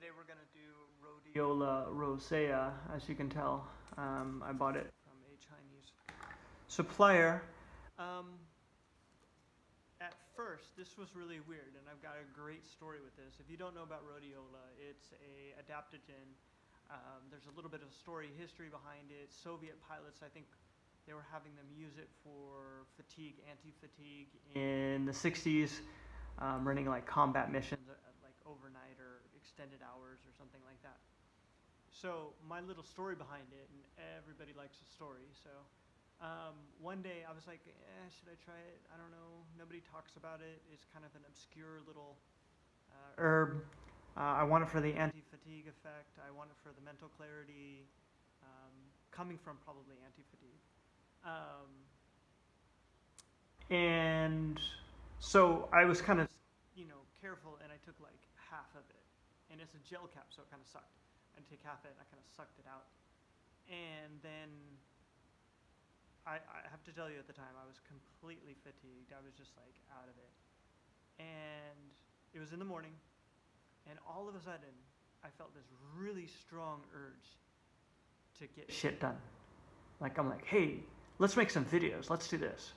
Today we're going to do Rhodiola Rosea, as you can tell. I bought it from a Chinese supplier. At first, this was really weird, and I've got a great story with this. If you don't know about rhodiola, it's a adaptogen. There's a little bit of story history behind it. Soviet pilots, I think they were having them use it for fatigue, anti-fatigue in the 60s, running like combat missions like overnight or extended hours or something like that. So my little story behind it, and everybody likes a story, so one day I was like, should I try it? I don't know. Nobody talks about it. It's kind of an obscure little herb. I want it for the anti-fatigue effect. I want it for the mental clarity, coming from probably anti-fatigue. And so I was kind of, careful, and I took like half of it. And it's a gel cap, so it kind of sucked. I'd take half of it, and I kind of sucked it out. And then I have to tell you, at the time, I was completely fatigued. I was just like out of it. And it was in the morning, and all of a sudden, I felt this really strong urge to get shit done. I'm like, hey, let's make some videos. Let's do this.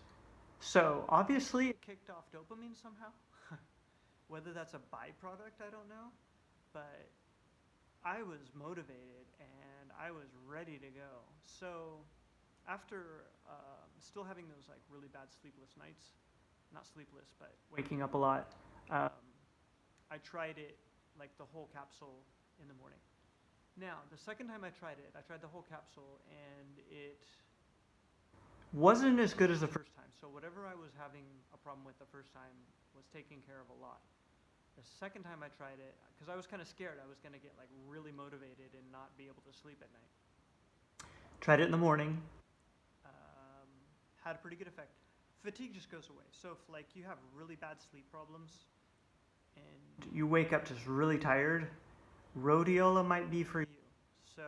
So obviously, it kicked off dopamine somehow. Whether that's a byproduct, I don't know. But I was motivated, and I was ready to go. So after still having those like really bad sleepless nights, not sleepless, but waking up a lot, I tried it, like the whole capsule in the morning. Now, the second time I tried it, I tried the whole capsule, and it wasn't as good as the first time. So whatever I was having a problem with the first time was taking care of a lot. The second time I tried it, because I was kind of scared I was going to get like really motivated and not be able to sleep at night. Tried it in the morning. Had a pretty good effect. Fatigue just goes away. So if like you have really bad sleep problems and you wake up just really tired, rhodiola might be for you. So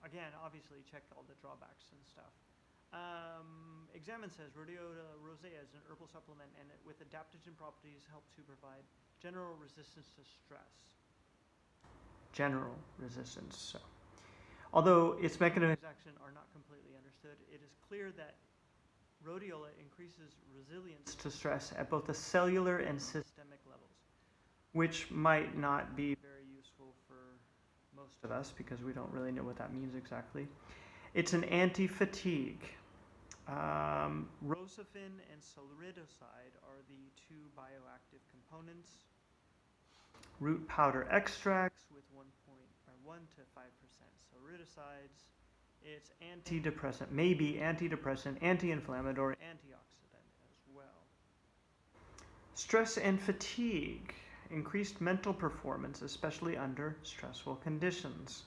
again, obviously check all the drawbacks and stuff. Examine says Rhodiola Rosea is an herbal supplement, and it, with adaptogen properties, help to provide general resistance to stress. General resistance. So, although its mechanisms of action are not completely understood, it is clear that rhodiola increases resilience to stress at both the cellular and systemic levels, which might not be very useful for most of us because we don't really know what that means exactly. It's an anti-fatigue. Rosavin and salidroside are the two bioactive components. Root powder extracts with 1 to 5% salidrosides. It's antidepressant, maybe antidepressant, anti-inflammatory, antioxidant as well. Stress and fatigue. Increased mental performance, especially under stressful conditions.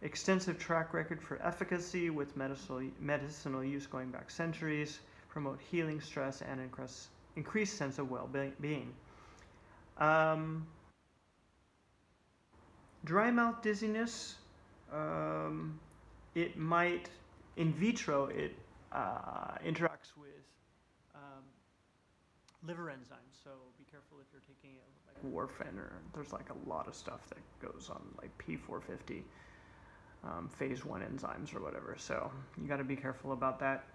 Extensive track record for efficacy with medicinal use going back centuries. Promote healing, stress, and increased sense of well-being. Dry mouth dizziness. It might, in vitro, it interacts with liver enzymes. So be careful if you're taking it like warfarin, or there's like a lot of stuff that goes on like P450. Phase 1 enzymes or whatever, so you got to be careful about that.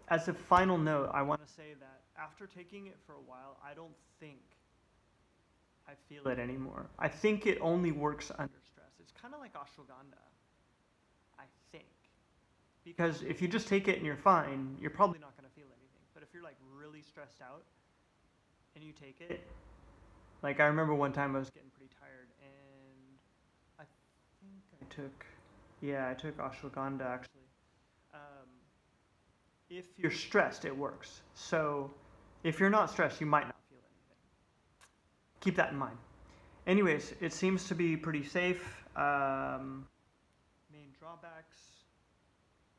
As a final note, I want to say that after taking it for a while, I don't think I feel it anymore. I think it only works under stress. It's kind of like ashwagandha, I think. Because if you just take it and you're fine, you're probably not going to feel anything. But if you're like really stressed out and you take it, like I remember one time I was getting pretty tired, and I think I took ashwagandha actually. If you're stressed, it works. So if you're not stressed, you might not feel anything. Keep that in mind. Anyways, it seems to be pretty safe. Main drawbacks,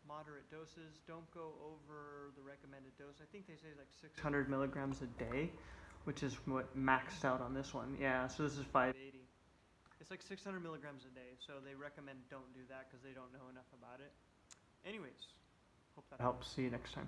moderate doses. Don't go over the recommended dose. I think they say like 600 milligrams a day, which is what maxed out on this one. Yeah, so this is 580. It's like 600 milligrams a day, so they recommend don't do that because they don't know enough about it. Anyways, hope that helps. See you next time.